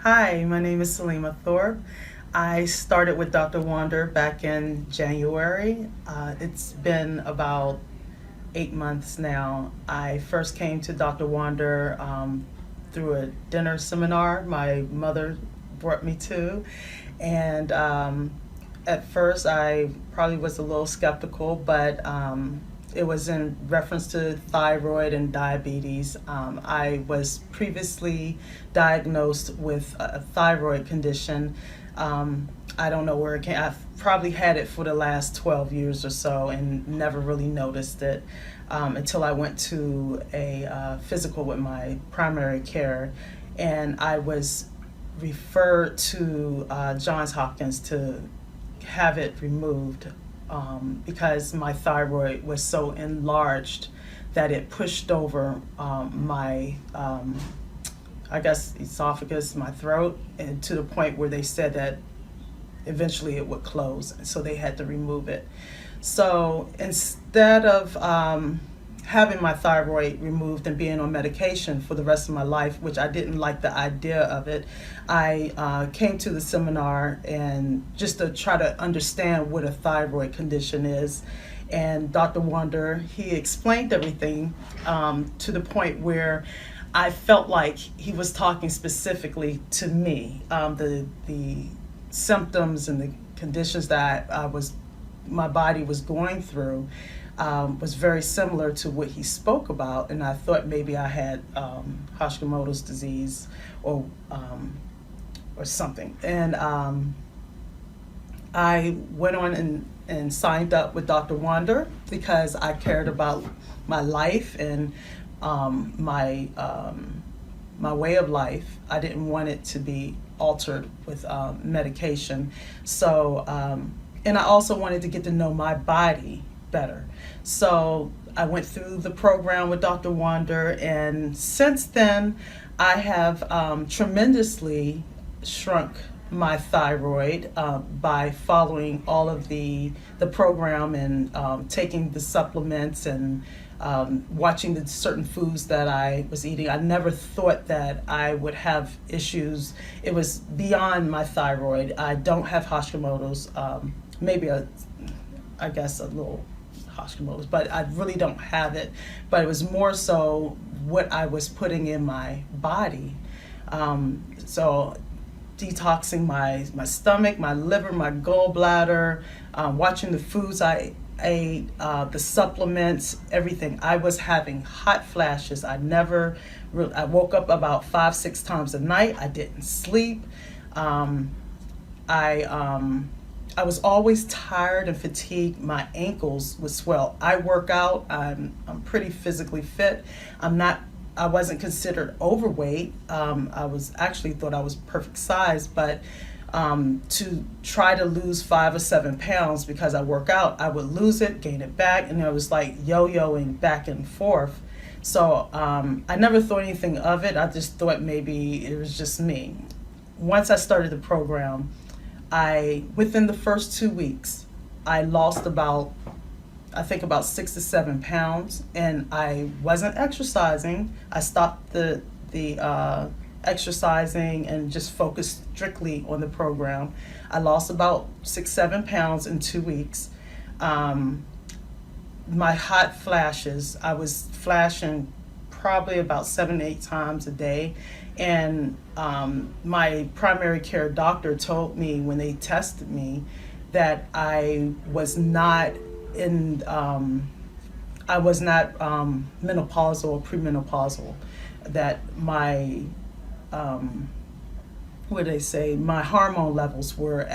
Hi, my name is Salima Thorpe. I started with Dr. Wander back in January. It's been about 8 months now. I first came to Dr. Wander through a dinner seminar my mother brought me to. And at first, I probably was a little skeptical, but it was in reference to thyroid and diabetes. I was previously diagnosed with a thyroid condition. I don't know where it came. I've probably had it for the last 12 years or so and never really noticed it until I went to a physical with my primary care, and I was referred to Johns Hopkins to have it removed because my thyroid was so enlarged that it pushed over my, I guess, esophagus, my throat, and to the point where they said that eventually it would close. So they had to remove it. So instead of having my thyroid removed and being on medication for the rest of my life, which I didn't like the idea of it, I came to the seminar and just to try to understand what a thyroid condition is. And Dr. Wander, he explained everything to the point where I felt like he was talking specifically to me. The symptoms and the conditions that my body was going through was very similar to what he spoke about, and I thought maybe I had Hashimoto's disease or something. And I went on and signed up with Dr. Wander because I cared about my life and my way of life. I didn't want it to be altered with medication. So, and I also wanted to get to know my body better. So I went through the program with Dr. Wander, and since then I have tremendously shrunk my thyroid by following all of the program and taking the supplements and watching the certain foods that I was eating. I never thought that I would have issues. It was beyond my thyroid. I don't have Hashimoto's, maybe I guess a little Hashimoto's, but I really don't have it. But it was more so what I was putting in my body. So detoxing my stomach, my liver, my gallbladder, watching the foods I ate, the supplements, everything. I was having hot flashes. I woke up about 5-6 times a night. I didn't sleep. I was always tired and fatigued. My ankles would swell. I work out. I'm pretty physically fit. I wasn't considered overweight. I was actually thought I was perfect size, but to try to lose 5 or 7 pounds because I work out, I would lose it, gain it back, and I was like yo-yoing back and forth. So I never thought anything of it. I just thought maybe it was just me. Once I started the program, within the first 2 weeks, I lost about 6 to 7 pounds, and I wasn't exercising. I stopped the exercising and just focused strictly on the program. I lost about 6-7 pounds in 2 weeks. My hot flashes, I was flashing probably about 7-8 times a day. And my primary care doctor told me when they tested me that I was not menopausal or premenopausal, that my my hormone levels were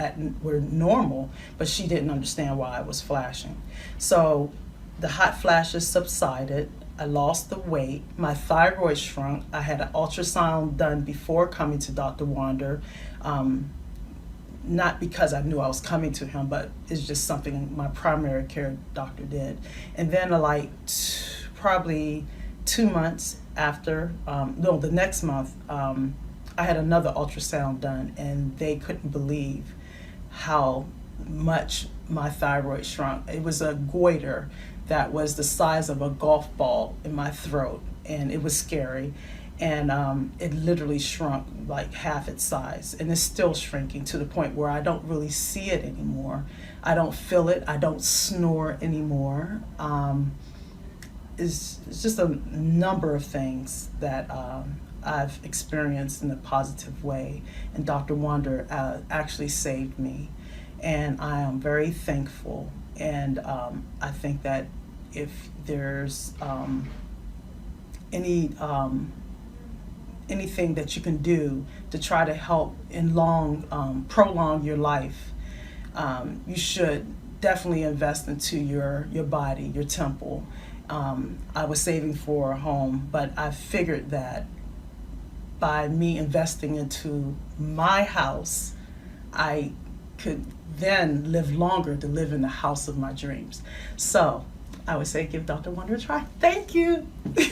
normal, but she didn't understand why I was flashing. So the hot flashes subsided. I lost the weight. My thyroid shrunk. I had an ultrasound done before coming to Dr. Wander. Not because I knew I was coming to him, but it's just something my primary care doctor did. And then probably 2 months after, the next month, I had another ultrasound done, and they couldn't believe how much my thyroid shrunk. It was a goiter that was the size of a golf ball in my throat, and it was scary. and it literally shrunk like half its size, and it's still shrinking to the point where I don't really see it anymore. I don't feel it. I don't snore anymore. It's just a number of things that I've experienced in a positive way, and Dr. Wonder actually saved me, and I am very thankful. And I think that if there's any anything that you can do to try to help in prolong your life, you should definitely invest into your body, your temple. I was saving for a home, but I figured that by me investing into my house, I could then live longer to live in the house of my dreams. So I would say give Dr. Wonder a try. Thank you.